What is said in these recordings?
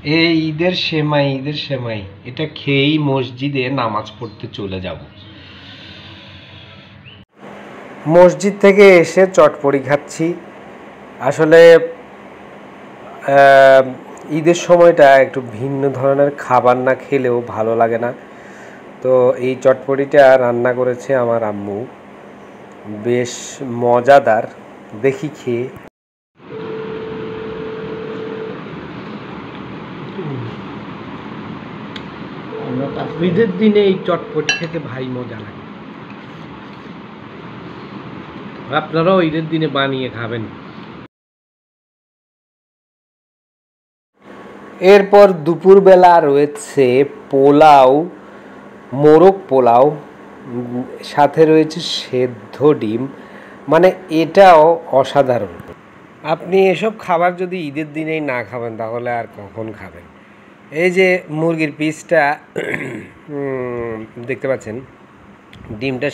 এই ঈদের সেমাই এটা খেয়েই মসজিদে নামাজ পড়তে চলে যাব। মসজিদ থেকে এসে চটপটি খাচ্ছি। আসলে ঈদের সময়টা একটু ভিন্ন ধরনের খাবার না খেলেও ভালো লাগে না। তো এই চটপটিটা রান্না করেছে আমার আম্মু, বেশ মজাদার, দেখি খেয়ে। ঈদের দিনে এই চটপটি খেতে ভাই মজা লাগে। আপনারাও ঈদের দিনে বানিয়ে খাবেন। এরপর দুপুরবেলা রয়েছে পোলাও, মোরগ পোলাও, সাথে রয়েছে সেদ্ধ ডিম। মানে এটাও অসাধারণ। আপনি এসব খাবার যদি ঈদের দিনেই না খাবেন তাহলে আর কখন খাবেন? এই যে মুরগির পিসটা দেখতে পাচ্ছেন, ডিমটা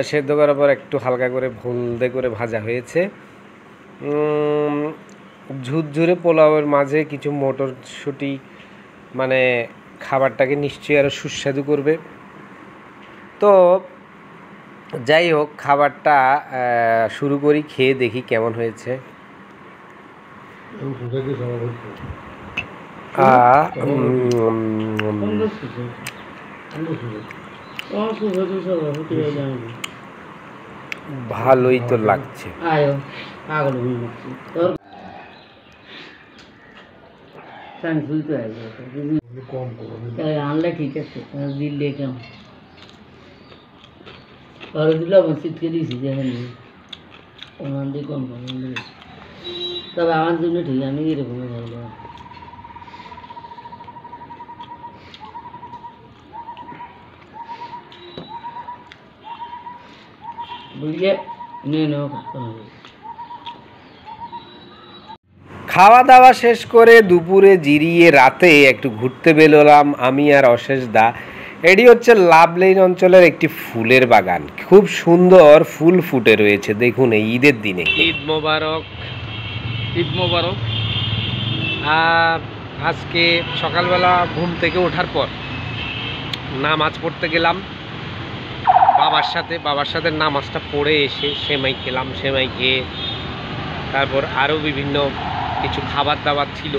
সেদ্ধ করার পর একটু হালকা করে হলদে করে ভাজা হয়েছে। ঝুরঝুরে পোলাওয়ের মাঝে কিছু মটরশুঁটি, মানে খাবারটাকে নিশ্চয়ই আরও সুস্বাদু করবে। তো যাই হোক, খাবারটা শুরু করি, খেয়ে দেখি কেমন হয়েছে। ভালোই তো লাগছে। আনলে ঠিক আছে, দিল্লি কেমন ঘরে দিলে শীতকে দিয়েছি যেখানে ওনার দিয়ে কম কম, তবে আমার জন্য ঠিক, আমি এরকমই ভাবলাম। বুঝলে খাওয়া দাওয়া শেষ করে দুপুরে জিরিয়ে রাতে একটু ঘুরতে বেরোলাম আমি আর অশেষ দা। এটি হচ্ছে লাভলেন অঞ্চলের একটি ফুলের বাগান, খুব সুন্দর ফুল ফুটে রয়েছে। দেখুন এই ঈদের দিনে। ঈদ মোবারক, ঈদ মোবারক। আজকে সকালবেলা ঘুম থেকে ওঠার পর নামাজ পড়তে গেলাম বাবার সাথে নামাজটা পড়ে এসে সেমাই খেলাম। সেমাই খেয়ে তারপর আরও বিভিন্ন কিছু খাবার দাবার ছিল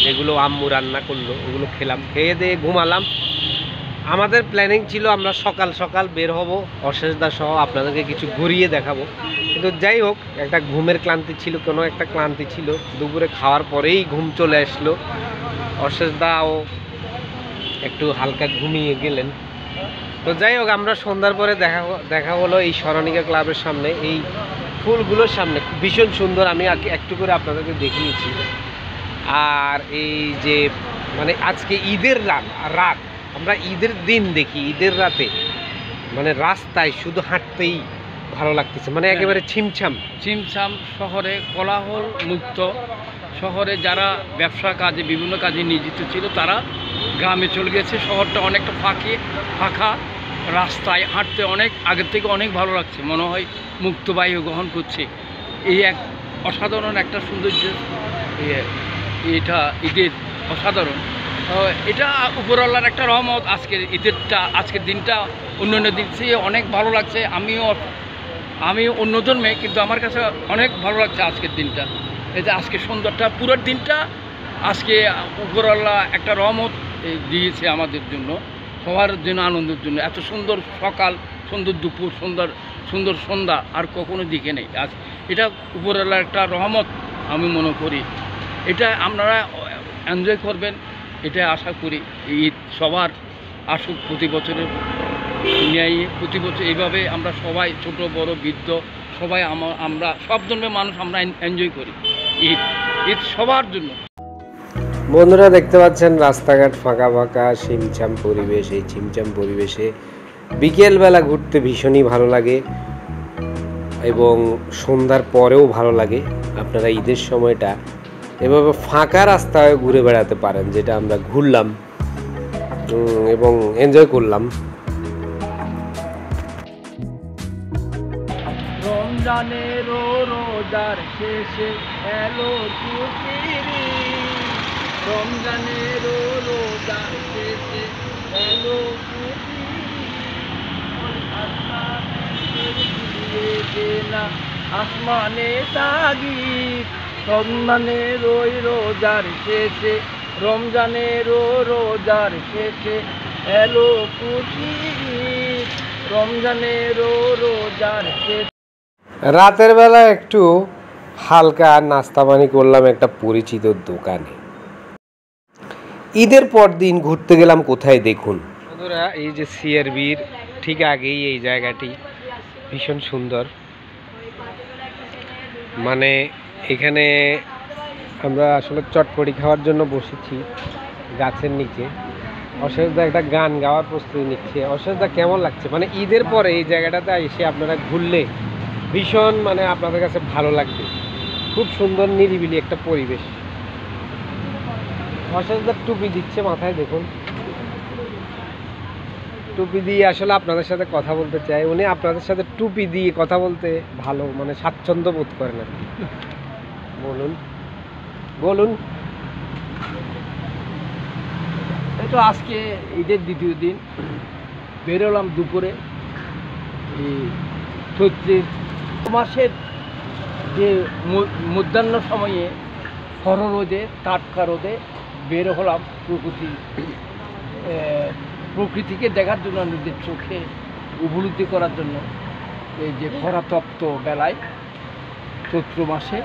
যেগুলো আম্মু রান্না করলো, ওগুলো খেলাম। খেয়ে দিয়ে ঘুমালাম। আমাদের প্ল্যানিং ছিল আমরা সকাল সকাল বের হব অশেষদা সহ, আপনাদেরকে কিছু ঘুরিয়ে দেখাবো। কিন্তু যাই হোক, একটা ঘুমের ক্লান্তি ছিল, কোনো একটা ক্লান্তি ছিল। দুপুরে খাওয়ার পরেই ঘুম চলে আসলো। অশেষদাও একটু হালকা ঘুমিয়ে গেলেন। তো যাই হোক, আমরা সন্ধ্যার পরে দেখা হলো এই স্মরণিকা ক্লাবের সামনে, এই ফুলগুলোর সামনে। ভীষণ সুন্দর, আমি একটু করে আপনাদেরকে দেখিয়েছি। আর এই যে মানে আজকে ঈদের রাত, আমরা ঈদের দিন দেখি, ঈদের রাতে মানে রাস্তায় শুধু হাঁটতেই ভালো লাগতেছে, মানে একেবারে ছিমছাম। শহরে কোলাহল মুক্ত। শহরে যারা ব্যবসা কাজে বিভিন্ন কাজে নিয়োজিত ছিল তারা গ্রামে চলে গেছে। শহরটা অনেকটা ফাঁকা, রাস্তায় হাঁটতে অনেক আগের থেকে অনেক ভালো লাগছে, মনে হয় মুক্ত বায়ু গ্রহণ করছে। এই এক অসাধারণ একটা সৌন্দর্য, এটা ঈদের অসাধারণ। এটা উপরওয়ালার একটা রহমত। আজকের দিনটা অন্যান্য দিন থেকে অনেক ভালো লাগছে। আমি অন্য জন্মে, কিন্তু আমার কাছে অনেক ভালো লাগছে আজকের দিনটা। এটা আজকে সুন্দরটা, পুরো দিনটা আজকে উপরওয়ালা একটা রহমত দিয়েছে আমাদের জন্য, সবার জন্য, আনন্দের জন্য। এত সুন্দর সকাল, সুন্দর দুপুর, সুন্দর সন্ধ্যা আর কখনো দিকে নেই। আজ এটা উপরওয়ালার একটা রহমত আমি মনে করি। এটা আপনারা এনজয় করবেন, এটা আশা করি। ঈদ সবার আসুক প্রতি বছরের ন্যায়। প্রতি বছর এইভাবে আমরা সবাই, ছোট বড় বৃদ্ধ সবাই, আমরা সব ধর্মের মানুষ আমরা এনজয় করি ঈদ সবার জন্য। বন্ধুরা দেখতে পাচ্ছেন রাস্তাঘাট ফাঁকা ফাঁকা, ছিমছাম পরিবেশ। এই ছিমছাম পরিবেশে বিকেলবেলা ঘুরতে ভীষণই ভালো লাগে এবং সন্ধ্যার পরেও ভালো লাগে। আপনারা ঈদের সময়টা এভাবে ফাঁকা রাস্তায় ঘুরে বেড়াতে পারেন, যেটা আমরা ঘুরলাম এবং এনজয় করলাম। রমজানের রোজার শেষে এলো ছুটির, রমজানের রোজা শেষে এলো আসমানে তাগিদ, রমজানের রোজার শেষে, রমজানের রোজার শেষে এলো খুশি, রমজানের রোজার শেষে। রাতের বেলা একটু হালকা নাস্তা পানি করলাম একটা পরিচিত দোকানে। ঈদের পর দিন ঘুরতে গেলাম কোথায় দেখুন বন্ধুরা, এই যে সিআরবির ঠিক আগেই এই জায়গাটি ভীষণ সুন্দর। মানে এখানে আমরা আসলে চটপটি খাওয়ার জন্য বসেছি গাছের নিচে। অশেষদা একটা গান গাওয়ার প্রস্তুতি নিচ্ছে। অশেষদা কেমন লাগছে? মানে ঈদের পরে এই জায়গাটাতে এসে আপনারা ঘুরলে ভীষণ মানে আপনাদের কাছে ভালো লাগবে। খুব সুন্দর নিরিবিলি একটা পরিবেশ। অশেষদা টুপি দিচ্ছে মাথায়, দেখুন টুপি দিয়ে আসলে আপনাদের সাথে কথা বলতে চাই। উনি আপনাদের সাথে টুপি দিয়ে কথা বলতে ভালো মানে স্বাচ্ছন্দ্য বোধ করেন আর কি। বলুন বলুন। এই তো আজকে ঈদের দ্বিতীয় দিন, বেরোলাম দুপুরে এই চৈত্রের মাসের যে মধ্যাহ্ন সময়ে খর রোদে, টাটকা রোদে বের হলাম প্রকৃতিকে দেখার জন্য, নিজের চোখে উপলব্ধি করার জন্য। এই যে খরাতপ্ত বেলায় চৈত্র মাসে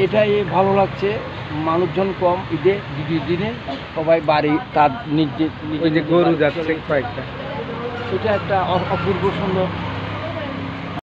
এটাই ভালো লাগছে। মানুষজন কম ঈদে দ্বিতীয় দিনে, সবাই বাড়ি তার নিজে ওই যে গরু যাচ্ছে কয়েকটা। এটা একটা অপূর্ব সুন্দর